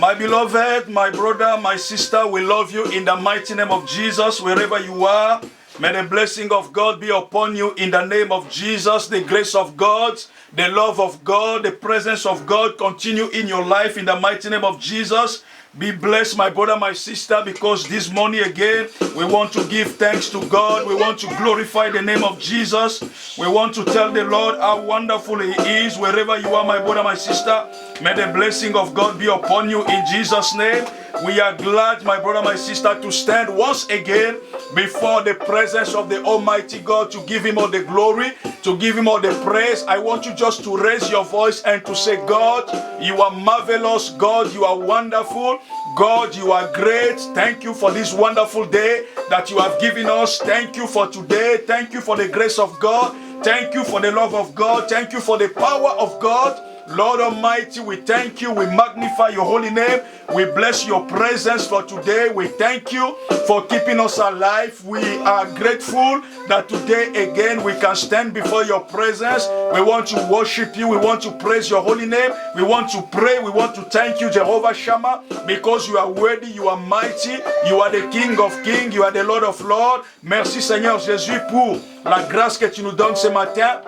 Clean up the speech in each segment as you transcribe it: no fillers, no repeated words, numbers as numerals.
My beloved, my brother, my sister, we love you in the mighty name of Jesus, wherever you are. May the blessing of God be upon you in the name of Jesus. The grace of God, the love of God, the presence of God continue in your life in the mighty name of Jesus. Be blessed, my brother, my sister, because this morning again, we want to give thanks to God. We want to glorify the name of Jesus. We want to tell the Lord how wonderful He is. Wherever you are, my brother, my sister, may the blessing of God be upon you in Jesus' name. We are glad, my brother, my sister, to stand once again before the presence of the Almighty God to give Him all the glory, to give Him all the praise. I want you just to raise your voice and to say, God, you are marvelous. God, you are wonderful. God, you are great. Thank you for this wonderful day that you have given us. Thank you for today. Thank you for the grace of God. Thank you for the love of God. Thank you for the power of God. Lord Almighty, we thank you. We magnify your holy name. We bless your presence for today. We thank you for keeping us alive. We are grateful that today again we can stand before your presence. We want to worship you. We want to praise your holy name. We want to pray. We want to thank you, Jehovah Shammah, because you are worthy, you are mighty, you are the King of Kings, you are the Lord of Lords. Merci Seigneur Jésus pour la grâce que tu nous donnes ce matin.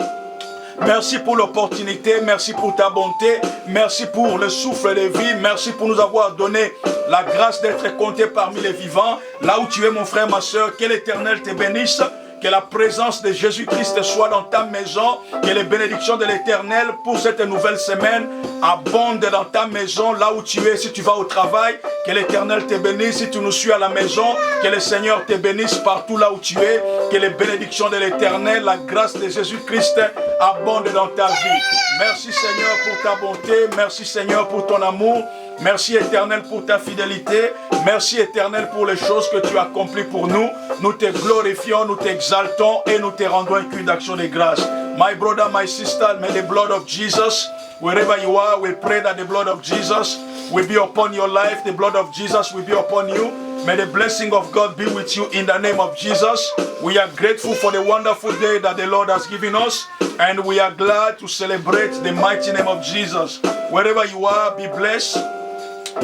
Merci pour l'opportunité, merci pour ta bonté, merci pour le souffle de vie, merci pour nous avoir donné la grâce d'être compté parmi les vivants. Là où tu es mon frère, ma soeur, que l'Éternel te bénisse, que la présence de Jésus-Christ soit dans ta maison, que les bénédictions de l'Éternel pour cette nouvelle semaine abondent dans ta maison, là où tu es, si tu vas au travail, que l'Éternel te bénisse, si tu nous suis à la maison, que le Seigneur te bénisse partout là où tu es, que les bénédictions de l'Éternel, la grâce de Jésus-Christ abonde dans ta vie. Merci Seigneur pour ta bonté, merci Seigneur pour ton amour, merci Éternel pour ta fidélité, merci Éternel pour les choses que tu as accomplies pour nous. Nous te glorifions, nous t'exaltons et nous te rendons un cri d'action de grâce. My brother, my sister, may the blood of Jesus, wherever you are, we pray that the blood of Jesus will be upon your life, the blood of Jesus will be upon you. May the blessing of God be with you in the name of Jesus. We are grateful for the wonderful day that the Lord has given us, and we are glad to celebrate the mighty name of Jesus. Wherever you are, be blessed.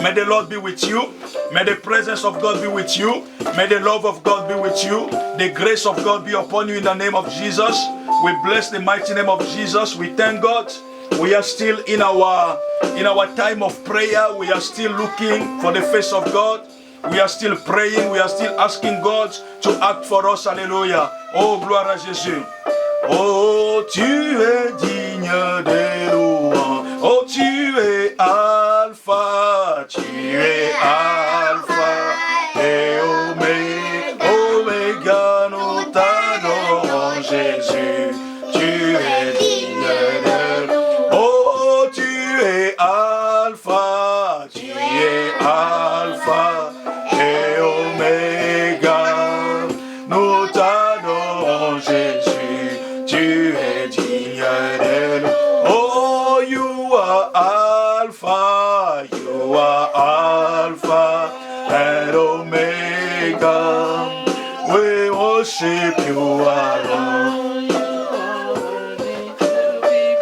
May the Lord be with you. May the presence of God be with you. May the love of God be with you. The grace of God be upon you in the name of Jesus. We bless the mighty name of Jesus. We thank God. We are still in our time of prayer. We are still looking for the face of God. We are still praying. We are still asking God to act for us. Alléluia. Oh, gloire à Jésus. Oh, tu es digne de louange. Oh, tu es Alpha. Tu es Alpha et Oméga. Nous t'adorons, Jésus. Tu es digne de louange. Oh, tu es Alpha. Tu es Alpha et Oméga. Nous t'adorons, Jésus. Tu es digne de louange. Oh, you are Alpha, you are Alpha and Omega. We worship you alone.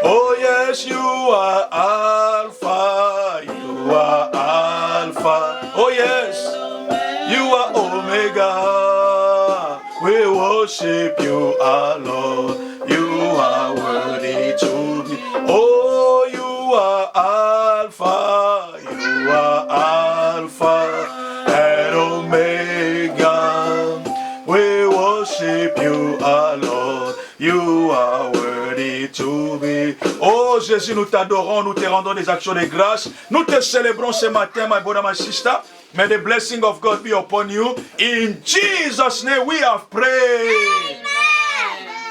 Oh yes, you are Alpha, you are Alpha. Oh yes, you are Omega. We worship you alone. You are worthy to be. Oh, you are Alpha. You are Alpha and Omega. We worship you alone. You are worthy to be. Oh Jésus, nous t'adorons, nous te rendons des actions de grâce. Nous te célébrons ce matin, my brother, my sister. May the blessing of God be upon you. In Jesus' name we have prayed.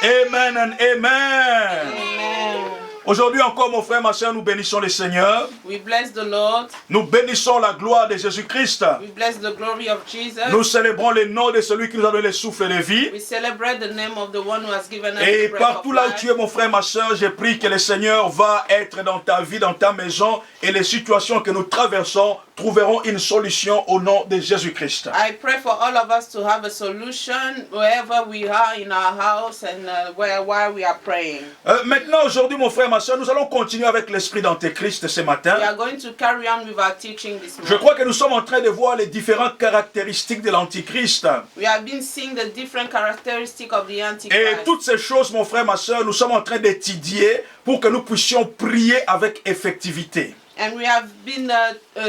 Amen and amen. Amen. Aujourd'hui encore, mon frère, ma soeur, nous bénissons le Seigneur. We bless the Lord. Nous bénissons la gloire de Jésus-Christ. We bless the glory of Jesus. Nous célébrons le nom de celui qui nous a donné le souffle de vie. We celebrate the name of the one who has given us Et the breath of partout là où life. tu es, mon frère, ma soeur, je prie que le Seigneur va être dans ta vie, dans ta maison, et les situations que nous traversons, trouverons une solution au nom de Jésus-Christ. I pray for all of us to have a solution wherever we are in our house and while we are praying. Maintenant, aujourd'hui, mon frère, ma soeur, nous allons continuer avec l'esprit d'Antéchrist ce matin. We are going to carry on with our teaching this Je morning. crois que nous sommes en train de voir les différentes caractéristiques de l'Antichrist. We have been seeing the different characteristics of the Et Antichrist. toutes ces choses, mon frère, ma soeur, nous sommes en train d'étudier pour que nous puissions prier avec effectivité. And we have been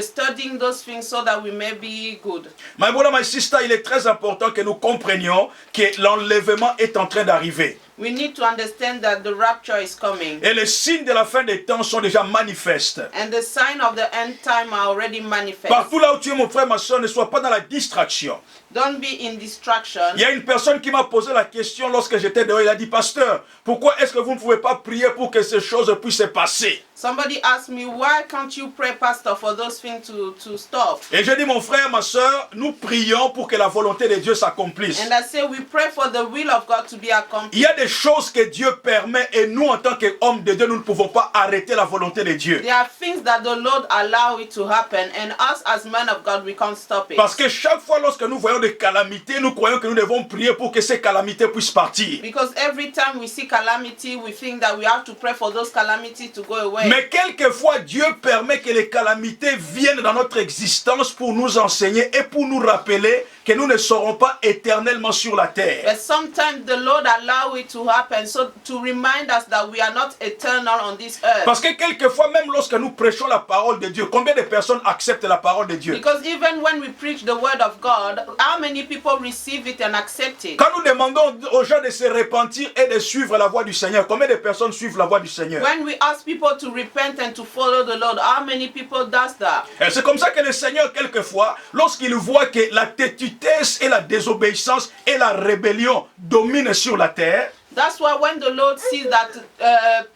studying those things so that we may be good. My brother, my sister, il est très important que nous comprenions que l'enlèvement est en train d'arriver. We need to understand that the rapture is coming. Et les signes de la fin des temps sont déjà manifestes. And the sign of the end time are already manifest. Partout là où tu es, mon frère, ma soeur, ne sois pas dans la distraction. Don't be in distraction. Il y a une personne qui m'a posé la question lorsque j'étais dehors. Il a dit, pasteur, pourquoi est-ce que vous ne pouvez pas prier pour que ces choses puissent se passer? Somebody asked me, why can't you pray, Pastor, for those things to stop? Et je dis, mon frère, ma soeur, nous prions pour que la volonté de Dieu s'accomplisse. And I say, we pray for the will of God to be accomplished. Il y a des choses que Dieu permet et nous, en tant qu'hommes de Dieu, nous ne pouvons pas arrêter la volonté de Dieu. There are things that the Lord allow it to happen, and us as men of God, we can't stop it. Parce que chaque fois lorsque nous voyons des calamités, nous croyons que nous devons prier pour que ces calamités puissent partir. Because every time we see calamity, we think that we have to pray for those calamities to go away. Mais quelquefois, Dieu permet que les calamités viennent dans notre existence pour nous enseigner et pour nous rappeler que nous ne serons pas éternellement sur la terre. But sometimes the Lord allow it to happen so to remind us that we are not eternal on this earth. Parce que quelquefois, même lorsque nous prêchons la parole de Dieu, combien de personnes acceptent la parole de Dieu? Because even when we preach the word of God, how many people receive it and accept it? Quand nous demandons aux gens de se repentir et de suivre la voie du Seigneur, combien de personnes suivent la voie du Seigneur? When we ask people to repent and to follow the Lord, how many people does that? Et c'est comme ça que le Seigneur, quelquefois, lorsqu'il voit que la tétutesse et la désobéissance et la rébellion dominent sur la terre, That's why when the Lord sees that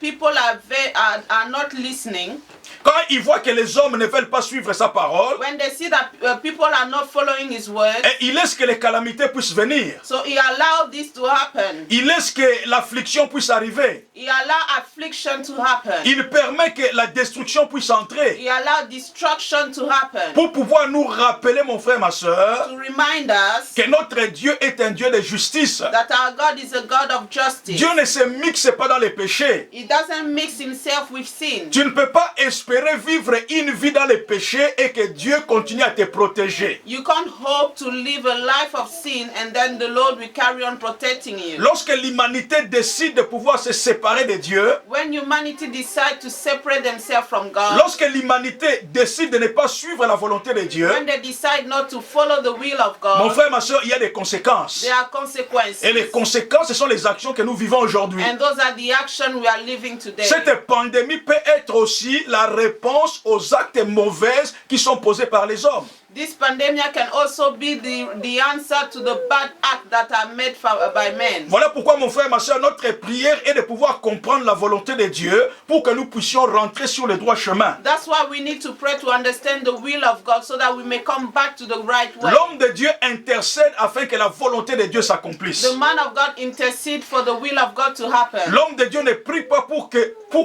people are not listening, quand il voit que les hommes ne veulent pas suivre sa parole, when they see that people are not following His word, et il laisse que les calamités puissent venir. so He allowed this to happen. Il laisse que l'affliction puisse arriver. He allowed affliction to happen. Il permet que la destruction puisse entrer. He allowed destruction to happen. Pour pouvoir nous rappeler, mon frère, ma soeur, To remind us que notre Dieu est un Dieu de justice. that our God is a God of justice. Dieu ne se mixe pas dans les péchés. He doesn't mix Himself with sin. Tu ne peux pas espérer vivre une vie dans les péchés et que Dieu continue à te protéger. You can't hope to live a life of sin and then the Lord will carry on protecting you. Lorsque l'humanité décide de pouvoir se séparer de Dieu, When humanity decide to separate themselves from God, lorsque l'humanité décide de ne pas suivre la volonté de Dieu, when they decide not to follow the will of mon God, frère, ma soeur, il y a des conséquences. there are consequences. Et les conséquences, ce sont les actions que nous vivons aujourd'hui. And those are the actions we are living today. Cette pandémie peut être aussi la réponse aux actes mauvais qui sont posés par les hommes. This pandemic can also be the answer to the bad acts that are made by men. Voilà pourquoi, mon frère, ma soeur, notre prière est de pouvoir comprendre la volonté de Dieu pour que nous puissions rentrer sur le droit chemin. That's why we need to pray to understand the will of God so that we may come back to the right way. L'homme de Dieu intercède afin que la volonté de Dieu s'accomplisse. The man of God intercede for the will of God to happen. L'homme de Dieu ne prie pas pour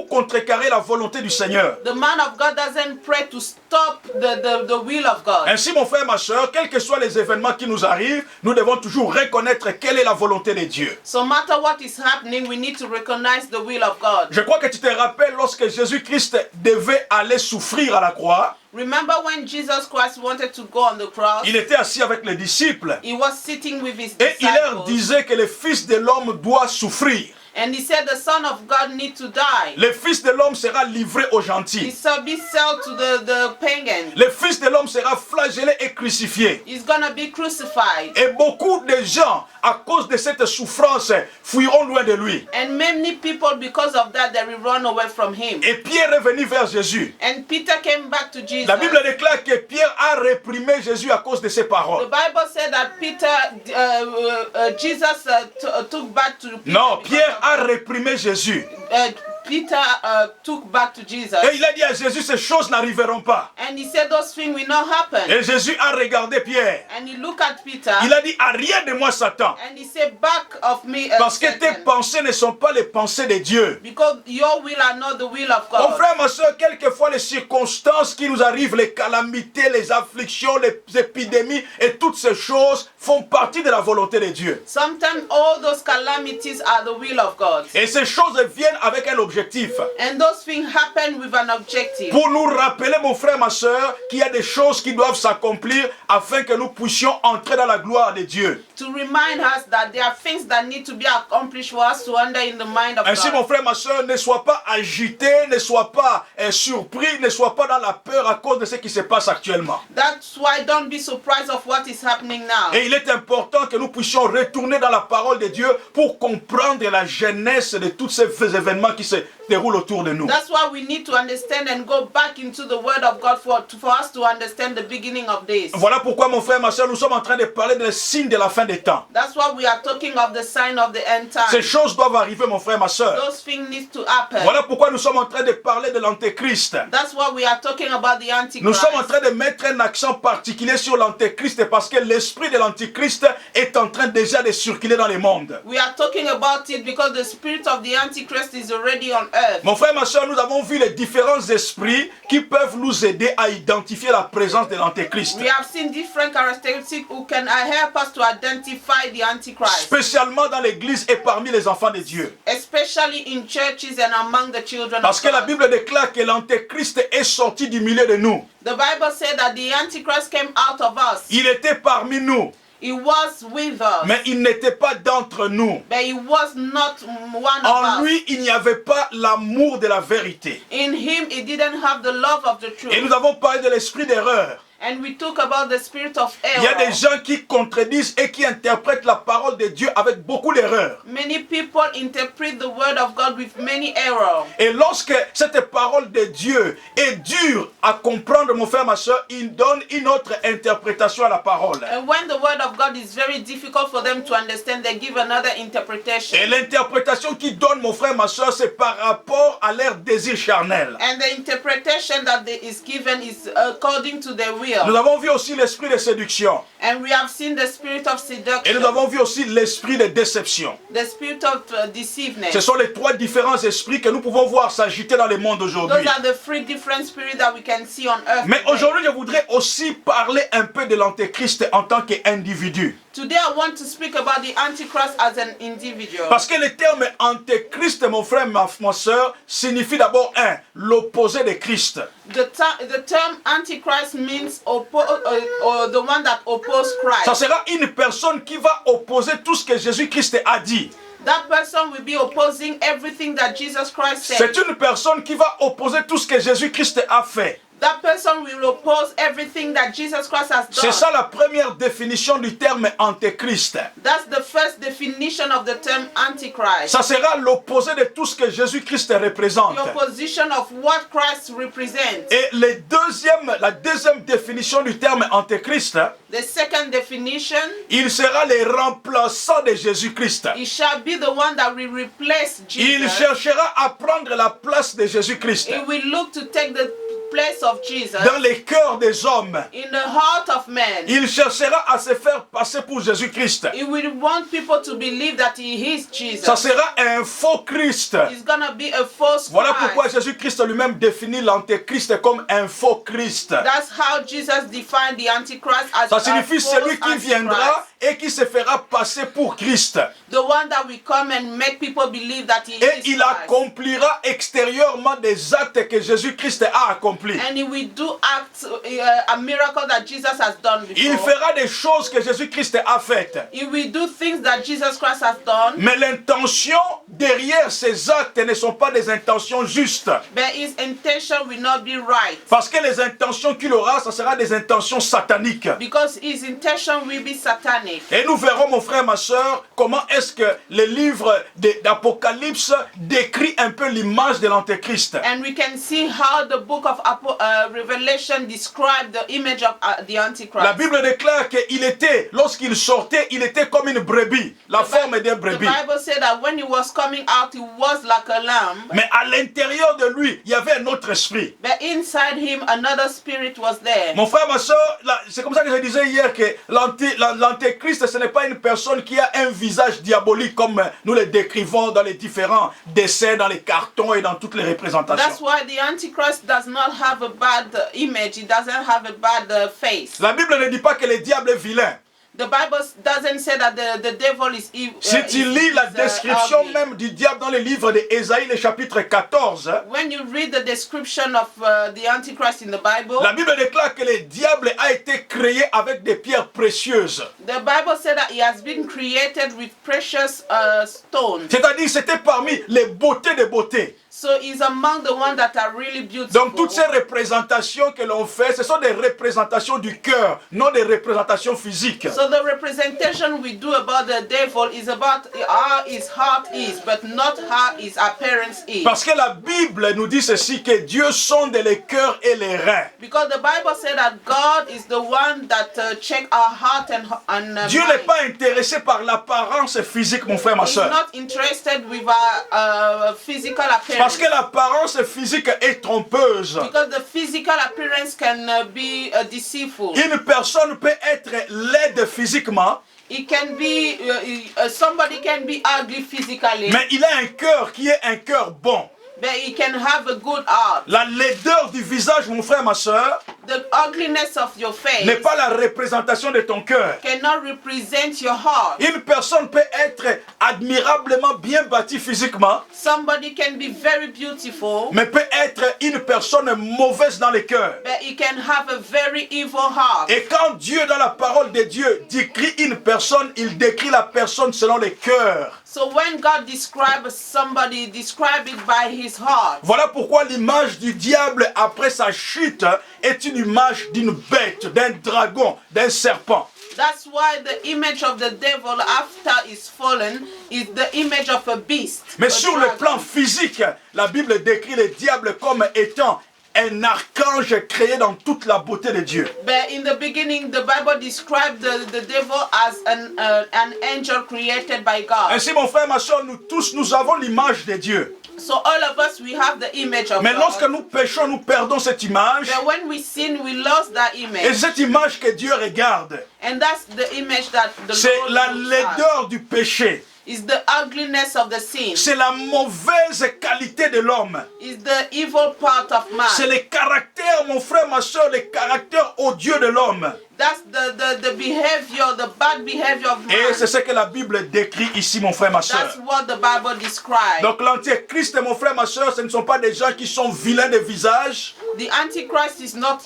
contrecarrer la volonté du Seigneur. The man of God doesn't pray to stop the will of God. Ainsi, mon frère, ma soeur, quels que soient les événements qui nous arrivent, nous devons toujours reconnaître quelle est la volonté de Dieu. So no matter what is happening, we need to recognize the will of God. Je crois que tu te rappelles lorsque Jésus-Christ devait aller souffrir à la croix. Remember when Jesus Christ wanted to go on the cross? Il était assis avec les disciples. He was sitting with his Et il leur disciples. disait que le Fils de l'homme doit souffrir. And he said the Son of God needs to die. Le Fils de l'homme sera livré aux He gentils. shall be sold to the pagan. Le Fils de l'homme sera flagellé et crucifié. He's gonna be crucified. Et beaucoup de gens, à cause de cette souffrance, fuiront loin de lui. And many people, because of that, they will run away from him. Et Pierre est venu vers Jésus. And Peter came back to Jesus. La Bible déclare que Pierre a réprimé Jésus à cause de ses The paroles. Bible said that Jesus took back to Peter. Non, because Pierre of a réprimé Jésus. Peter took back to Jesus. Et il a dit à Jésus, ces choses n'arriveront pas. And he said those things will not happen. Et Jésus a regardé Pierre. And he looked at Peter. Il a dit, arrière de moi, Satan. And he said, back of me, Parce que tes Satan, pensées ne sont pas les pensées de Dieu. because your will are not the will of Mon God. frère, ma soeur, quelquefois les circonstances qui nous arrivent, les calamités, les afflictions, les épidémies et toutes ces choses font partie de la volonté de Dieu. Sometimes all those calamities are the will of God. Et ces choses viennent avec un objectif. And those things happen with an objective. Pour nous rappeler, mon frère, ma soeur, qu'il y a des choses qui doivent s'accomplir afin que nous puissions entrer dans la gloire de Dieu. To remind us that there are things that need to be accomplished for us to enter in the mind of Ainsi, God. mon frère, ma soeur, ne sois pas agité, ne sois pas surpris, ne sois pas dans la peur à cause de ce qui se passe actuellement. That's why don't be surprised of what is happening now. Et il est important que nous puissions retourner dans la parole de Dieu pour comprendre la genèse de tous ces événements qui se déroulent autour de nous. That's why we need to understand and go back into the word of God for us to understand the beginning of this. Voilà pourquoi, mon frère, ma soeur, nous sommes en train de parler des signes de la fin des temps. That's why we are talking of the sign of the end Ces time. choses doivent arriver, mon frère, ma soeur. Those things need to happen. Voilà pourquoi nous sommes en train de parler de l'antéchrist. That's why we are talking about the Nous sommes en Antichrist. train de mettre un accent particulier sur l'antéchrist parce que l'esprit de l'antéchrist est en train déjà de circuler dans le monde. We are talking about it because the spirit of the Antichrist is already on earth. Mon frère, ma soeur, nous avons vu les différents esprits qui peuvent nous aider à identifier la présence de l'antéchrist. We have seen different characteristics who can help us to identify the Antichrist, Spécialement dans l'église et parmi les enfants de Dieu. especially in churches and among the children Parce of que la God. Bible déclare que l'antéchrist est sorti du milieu de nous. The Bible said that the Antichrist came out of us. Il était parmi nous, He was with us, mais il n'était pas d'entre nous. but he was not one En of us. lui, il n'y avait pas l'amour de la vérité. In him, he didn't have the love of the Et nous truth. avons parlé de l'esprit d'erreur. And we talk about the spirit of Il y a des error. gens qui contredisent et qui interprètent la parole de Dieu avec beaucoup d'erreurs. Many people interpret the word of God with many errors. Et lorsque cette parole de Dieu est dure à comprendre, mon frère, ma soeur, il donne une autre interprétation à la parole. And when the word of God is very difficult for them to understand, they give another interpretation. Et l'interprétation qu'ils donnent, mon frère, ma soeur, c'est par rapport à leur désir charnel. And the interpretation that is given is according to their will. Nous avons vu aussi l'esprit de séduction. And we have seen the spirit of Et nous seduction, avons vu aussi l'esprit de déception. the spirit of deceiveness. Ce sont les trois différents esprits que nous pouvons voir s'agiter dans le monde aujourd'hui. Those are the three different spirits that we can see on earth. Mais today. aujourd'hui, je voudrais aussi parler un peu de l'antéchrist en tant qu'individu. Today I want to speak about the Antichrist as an individual. Parce que le terme antéchrist, mon frère, ma soeur, signifie d'abord l'opposé de Christ. The term Antichrist means or the one that opposes Ça Christ. sera une personne qui va opposer tout ce que Jésus-Christ a dit. That person will be opposing everything that Jesus Christ said. C'est une personne qui va opposer tout ce que Jésus-Christ a fait. That person will oppose everything that Jesus Christ has C'est done. ça la première définition du terme antéchrist. That's the first definition of the term Antichrist. Ça sera l'opposé de tout ce que Jésus-Christ représente. The opposition of what Christ represents. Et la deuxième définition du terme antéchrist, The second definition, il sera le remplaçant de Jésus-Christ. it shall be the one that will replace Il Jesus. cherchera à prendre la place de Jésus-Christ It will look to take the place of Jesus dans les cœurs des hommes. in the heart of man. Il cherchera à se faire passer pour Jésus-Christ. It will want people to believe that he is Jesus. Ça sera un faux Christ. It's gonna be a false Voilà pourquoi Christ. Jésus-Christ lui-même définit l'antéchrist comme un faux Christ. That's how Jesus defined the Antichrist as Ça a signifie false celui qui Antichrist. viendra et qui se fera passer pour Christ. The one that will come and make people believe that he Et is il Christ. accomplira extérieurement des actes que Jésus-Christ a accomplis. And he will do acts, a miracle that Jesus has done Il before. fera des choses que Jésus-Christ a faites. He will do things that Jesus Christ has done. Mais l'intention derrière ces actes ne sont pas des intentions justes. But his intention will not be right. Parce que les intentions qu'il aura, ça sera des intentions sataniques. Because his intention will be satanic. Et nous verrons, mon frère, ma soeur, comment est-ce que le livre d'Apocalypse décrit un peu l'image de l'antéchrist. And we can see how the book of Revelation describe the image of the Antichrist. La Bible déclare qu'il était, lorsqu'il sortait, il était comme une brebis, la forme d'un The brebis. Bible said that when he was coming out, he was like a lamb. Mais à l'intérieur de lui, il y avait un autre esprit. But inside him, another spirit was there. Mon frère, ma soeur, c'est comme ça que je disais hier que l'antéchrist, ce n'est pas une personne qui a un visage diabolique comme nous le décrivons dans les différents dessins, dans les cartons et dans toutes les représentations. That's why the Antichrist does not have a bad image. He doesn't have a bad face. La Bible ne dit pas que le diable est vilain. The Bible doesn't say that the devil is evil. Si tu lis la description même du diable dans le livre d'Ésaïe, le chapitre 14, when you read the description of the Antichrist in the Bible, la Bible déclare que le diable a été créé avec des pierres précieuses. the Bible said that he has been created with precious stones. C'est-à-dire, c'était parmi les beautés des beautés. So he's among the ones that are really beautiful. Donc toutes ces représentations que l'on fait, ce sont des représentations du cœur, non des représentations physiques. So the representation we do about the devil is about how his heart is, but not how his appearance is. Parce que la Bible nous dit ceci, que Dieu sonde les cœurs et les reins. Because the Bible said that God is the one that check our heart and Dieu mind. n'est pas intéressé par l'apparence physique, mon frère, ma He's soeur. not interested with our physical appearance. Parce que l'apparence physique est trompeuse. Because the physical appearance can be deceitful. Une personne peut être laide physiquement, It can be somebody can be ugly physically, mais il a un cœur qui est un cœur bon. but he can have a good heart. La laideur du visage, mon frère, ma soeur, The ugliness of your face n'est pas la représentation de ton cœur. cannot represent your heart. Une personne peut être admirablement bien bâtie physiquement, Somebody can be very beautiful, mais peut être une personne mauvaise dans le cœur. but he can have a very evil heart. Et quand Dieu, dans la parole de Dieu, décrit une personne, il décrit la personne selon le cœur. So when God describes somebody, describe it by his heart. Voilà pourquoi l'image du diable après sa chute est une image d'une bête, d'un dragon, d'un serpent. That's why the image of the devil after he's fallen is the image of a beast. Mais a sur le dragon. plan physique, la Bible décrit le diable comme étant un archange créé dans toute la beauté de Dieu. But in the beginning, the Bible described the devil as an angel created by God. Ainsi, mon frère, ma soeur, nous tous, nous avons l'image de Dieu. So all of us, we have the image of Mais lorsque God. nous péchons, nous perdons cette image. But when we sin, we lost that Et image. cette image que Dieu regarde, And that's the image that the c'est Lord la looks at. laideur du péché. Is the ugliness of the sin. C'est la mauvaise qualité de l'homme. Is the evil part of C'est man. le caractère, mon frère, ma soeur, le caractère odieux de l'homme. That's the behavior, the bad behavior of Et c'est man. ce que la Bible décrit ici, mon frère, ma soeur. That's what the Bible describes. Donc l'antéchrist, mon frère, ma soeur, ce ne sont pas des gens qui sont vilains de visage, The Antichrist is not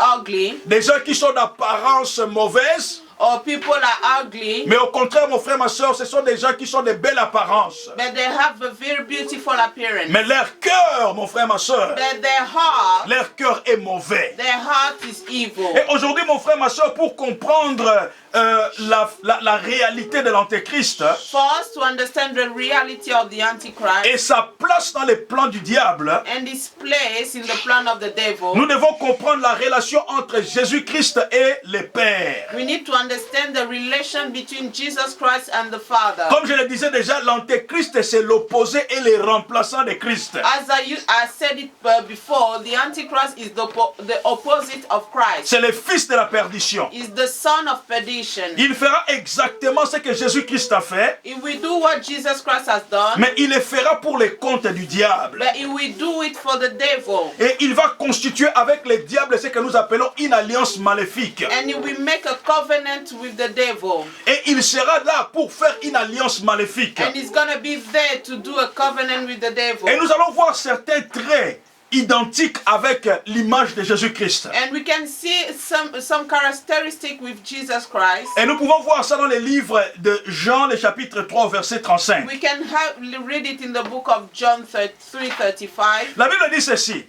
ugly, des gens qui sont d'apparence mauvaise, or people are ugly, mais au contraire, mon frère, ma soeur, ce sont des gens qui sont de belle apparence. but they have a very beautiful appearance. Mais leur cœur, mon frère, ma soeur, But their cœur est mauvais. heart is evil. Et aujourd'hui, mon frère, ma soeur, pour comprendre la réalité de l'antéchrist For us to understand the reality of the Antichrist et sa place dans les plans du diable, and his place in the plan of the devil, nous devons comprendre la relation entre Jésus-Christ et le Père. we need to understand the relation between Jesus Christ and the Father. Comme je le disais déjà, l'antéchrist, c'est l'opposé et le remplaçant de Christ. As I said it before, the Antichrist is the opposite of Christ. C'est le fils de la perdition. Is the son of perdition. Il fera exactement ce que Jésus-Christ a fait, He will do what Jesus Christ has done, mais il le fera pour les comptes du diable. but he will do it for the devil. Et il va constituer avec le diable ce que nous appelons une alliance maléfique. And he will make a covenant with the devil. Et il sera là pour faire une alliance maléfique. And he's going to be there to do a covenant with the devil. Et nous allons voir certains traits identiques avec l'image de Jésus-Christ. And we can see some characteristic with Jesus Christ. Et nous pouvons voir ça dans les livres de Jean, le chapitre 3, verset 35. We can read it in the book of John 3:35. La Bible dit ceci: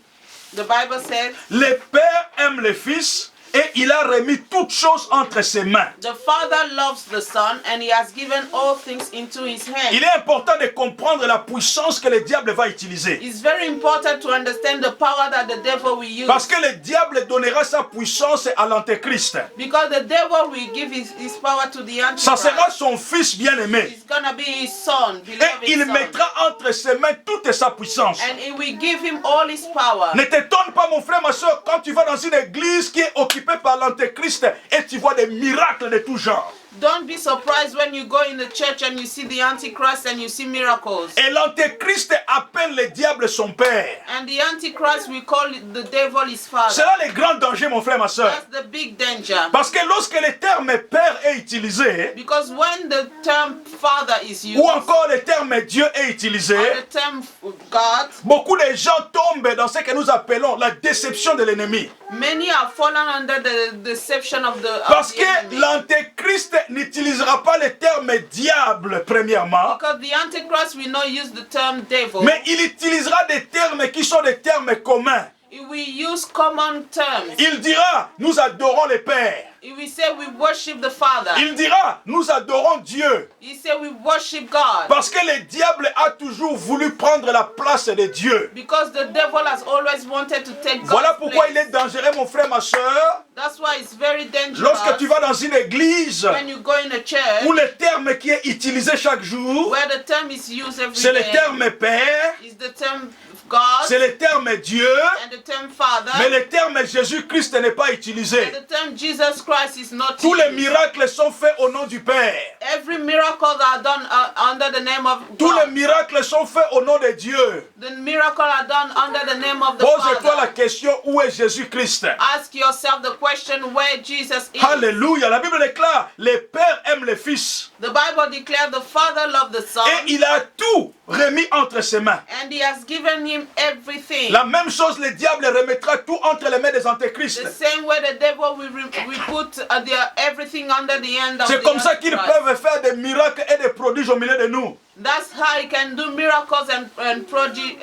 The Bible says, le Père aime le Fils et il a remis toutes choses entre ses mains. The Father loves the Son and he has given all things into his hand. Il est important de comprendre la puissance que le diable va utiliser. It's very important to understand the power that the devil will use. Parce que le diable donnera sa puissance à l'antéchrist. Because the devil will give his power to the Ça Antichrist. sera son fils bien-aimé. It's gonna be his son, Et beloved il son. mettra entre ses mains toute sa puissance. And he will give him all his power. Ne t'étonne pas, mon frère, ma soeur, quand tu vas dans une église qui est occupée par l'antéchrist et tu vois des miracles de tout genre. Don't be surprised when you go in the church and you see the Antichrist and you see miracles. Et l'antéchrist appelle le diable son père. And the Antichrist, we call it the devil his father. C'est là le grand danger, mon frère, ma soeur. That's the big danger. Parce que lorsque le terme père est utilisé, Because when the term father is used, ou encore le terme Dieu est utilisé, or the term God, beaucoup de gens tombent dans ce que nous appelons la déception de l'ennemi. many are fallen under the deception of the Parce of the que enemy. l'antéchrist n'utilisera pas le terme diable, premièrement, Because the Antichrist will not use the term devil. mais il utilisera des termes qui sont des termes communs. He will use common terms. Il dira, nous adorons le Père. He will say we worship the Father. Il dira, nous adorons Dieu. He say we worship God. Parce que le diable a toujours voulu prendre la place de Dieu. Because the devil has always wanted to take God's Voilà pourquoi place. il est dangereux, mon frère, ma soeur, That's why it's very dangerous lorsque tu vas dans une église when you go in a church où le terme qui est utilisé chaque jour, where the term is used every c'est le day terme Père, is the term God c'est le terme Dieu, and the term Father, mais le terme Jésus-Christ n'est pas and utilisé. the term Jesus Christ is not Tous les used. miracles sont faits au nom du Père. Every miracle are done under the name of Tous les God. miracles sont faits au nom de Dieu. The miracle are done under the name of the Pose-toi la Father. question, où est Jésus-Christ? Ask yourself the question where Jesus is. Alléluia. La Bible déclare, le Père aime le Fils. The Bible declares the Father loved the Son Et il a tout remis entre ses mains. and he has given him everything. La même chose, le diable remettra tout entre les mains des antéchrists. The same way the devil will put everything under the hand of C'est the comme ça qu'ils Antichrist. peuvent faire des miracles et des prodiges au milieu de nous. That's how he can do miracles and prodigy.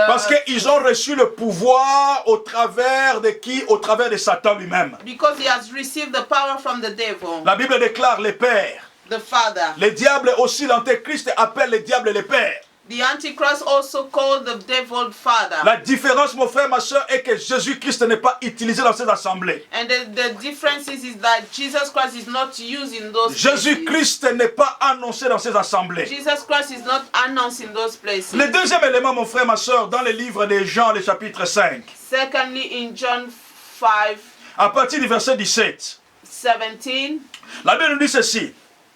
Parce qu'ils ont reçu le pouvoir au travers de qui? Au travers de Satan lui-même. Because he has received the power from the devil, La Bible déclare les pères. the Father. Les diables aussi, l'antéchrist appelle les diables les pères. The Antichrist also called the devil Father. La différence, mon frère, ma soeur, est que Jésus-Christ n'est pas utilisé dans ces assemblées. And the difference is that Jesus Christ is not used in those places. Jésus-Christ n'est pas annoncé dans ces assemblées. Jesus Christ is not announced in those places. Le deuxième élément, mon frère, ma soeur, dans le livre de Jean, le chapitre 5, Secondly, in John 5, à partir du verset 17, 17, la Bible nous dit ceci.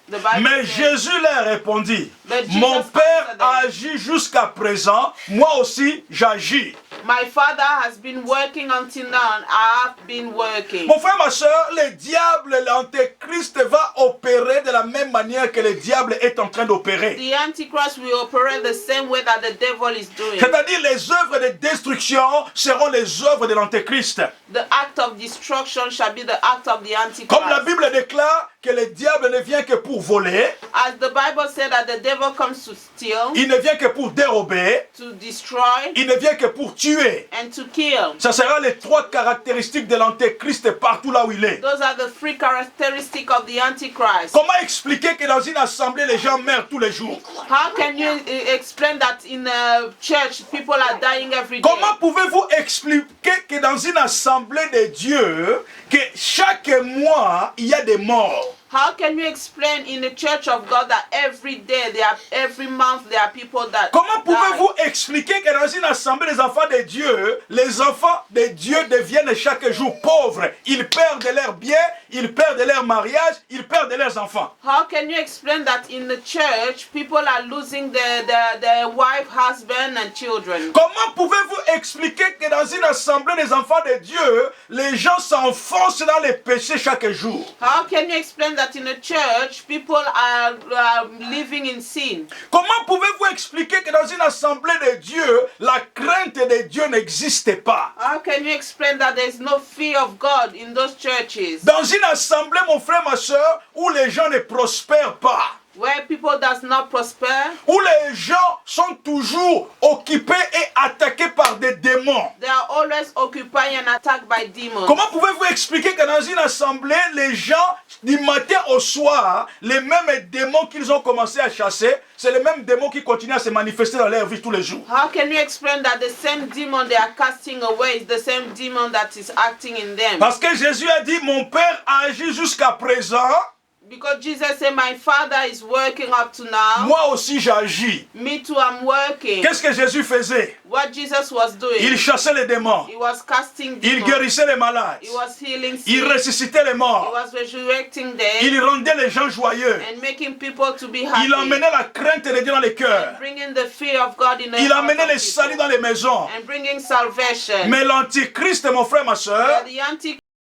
the Bible Mais says, Jésus leur répondit, But Jesus mon Père answered them, agit jusqu'à présent, moi aussi j'agis. My Father has been working until now, and I have been working. Mon frère, ma soeur, le diable, l'antéchrist va opérer de la même manière que le diable est en train d'opérer. The Antichrist will operate the same way that the devil is doing. C'est-à-dire les œuvres de destruction seront les œuvres de l'antéchrist. The act of destruction shall be the act of the Comme la Antichrist. Bible déclare que le diable ne vient que pour voler, As the Bible said that the devil comes to steal, il ne vient que pour dérober, to destroy, il ne vient que pour tuer. and to kill. Ça sera les trois caractéristiques de l'antéchrist partout là où il est. Those are the three characteristics of the Antichrist. Comment expliquer que dans une assemblée, les gens meurent tous les jours? How can you explain that in a church people are dying every day? Comment pouvez-vous expliquer que dans une assemblée de Dieu, que chaque mois, il y a des morts? How can you explain in the church of God that every day, every month, there are people that Comment die? pouvez-vous expliquer que dans une assemblée des enfants de Dieu, les enfants de Dieu deviennent chaque jour pauvres? Ils perdent leurs biens, ils perdent leur mariage, ils perdent leurs enfants. How can you explain that in the church people are losing their wife, husband, and children? Comment pouvez-vous expliquer que dans une assemblée des enfants de Dieu, les gens s'enfoncent dans les péchés chaque jour? How can you explain that in a church people are living in sin? Comment pouvez-vous expliquer que dans une assemblée de Dieu, la crainte de Dieu n'existe pas? How can you explain that there is no fear of God in those churches? Dans une assemblée, mon frère, ma soeur, où les gens ne prospèrent pas, Where people does not prosper, où les gens sont toujours occupés et attaqués par des démons. they are always occupied and attacked by demons. Comment pouvez-vous expliquer que dans une assemblée, les gens, du matin au soir, les mêmes démons qu'ils ont commencé à chasser, c'est les mêmes démons qui continuent à se manifester dans leur vie tous les jours? How can you explain that the same demon they are casting away is the same demon that is acting in them? Parce que Jésus a dit, mon Père a agi jusqu'à présent. Because Jesus said, my Father is working up to now. Moi aussi j'agis. Me too, I'm working. Qu'est-ce que Jésus faisait? What Jesus was doing, Il chassait les démons. he was casting Il demons. guérissait les malades. He was healing sick. Il ressuscitait les He morts. was resurrecting them Il rendait les gens joyeux. and making people to be happy. Il emmenait la crainte de Dieu dans les cœurs. Bringing the fear of God in the Il hearts emmenait of les saluts people. dans les maisons. And bringing salvation. Mais l'antichrist, mon frère, ma soeur, But the Antichrist